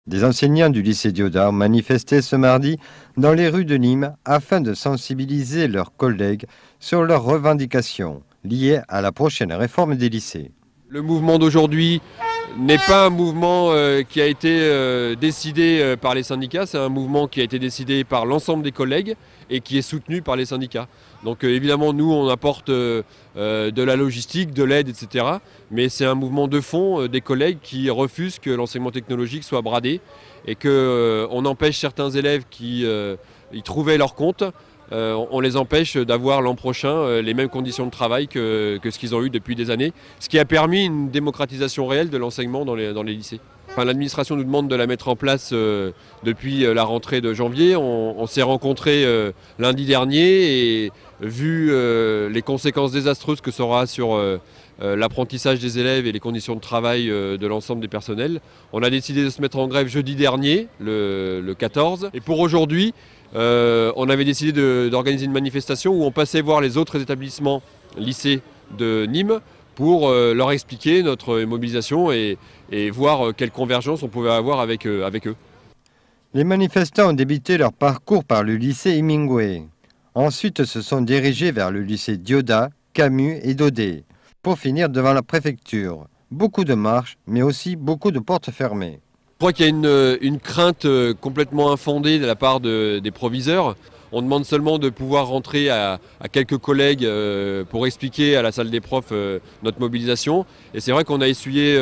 Des enseignants du lycée Dioda ont manifesté ce mardi dans les rues de Nîmes afin de sensibiliser leurs collègues sur leurs revendications liées à la prochaine réforme des lycées. Le mouvement d'aujourd'hui n'est pas un mouvement qui a été décidé par les syndicats, c'est un mouvement qui a été décidé par l'ensemble des collègues et qui est soutenu par les syndicats. Donc évidemment, nous, on apporte de la logistique, de l'aide, etc. Mais c'est un mouvement de fond des collègues qui refusent que l'enseignement technologique soit bradé et qu'on empêche certains élèves qui y trouvaient leur compte. On les empêche d'avoir l'an prochain les mêmes conditions de travail que ce qu'ils ont eu depuis des années, ce qui a permis une démocratisation réelle de l'enseignement dans les lycées. Enfin, l'administration nous demande de la mettre en place depuis la rentrée de janvier. On s'est rencontrés lundi dernier et vu les conséquences désastreuses que ça aura sur l'apprentissage des élèves et les conditions de travail de l'ensemble des personnels, on a décidé de se mettre en grève jeudi dernier, le 14. Et pour aujourd'hui, on avait décidé d'organiser une manifestation où on passait voir les autres établissements lycées de Nîmes pour leur expliquer notre mobilisation et voir quelle convergence on pouvait avoir avec eux. Les manifestants ont débuté leur parcours par le lycée Hemingway. Ensuite se sont dirigés vers le lycée Dioda, Camus et Daudet, pour finir devant la préfecture. Beaucoup de marches, mais aussi beaucoup de portes fermées. Je crois qu'il y a une crainte complètement infondée de la part des proviseurs. On demande seulement de pouvoir rentrer à quelques collègues pour expliquer à la salle des profs notre mobilisation. Et c'est vrai qu'on a essuyé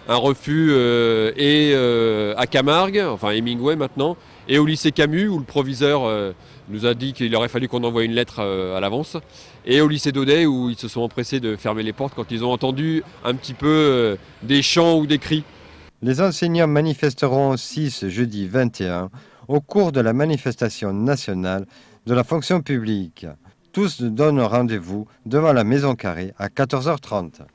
un refus à Camargue, enfin Hemingway maintenant, et au lycée Camus où le proviseur nous a dit qu'il aurait fallu qu'on envoie une lettre à l'avance, et au lycée Daudet où ils se sont empressés de fermer les portes quand ils ont entendu un petit peu des chants ou des cris. Les enseignants manifesteront aussi ce jeudi 21 au cours de la manifestation nationale de la fonction publique. Tous donnent rendez-vous devant la Maison Carrée à 14h30.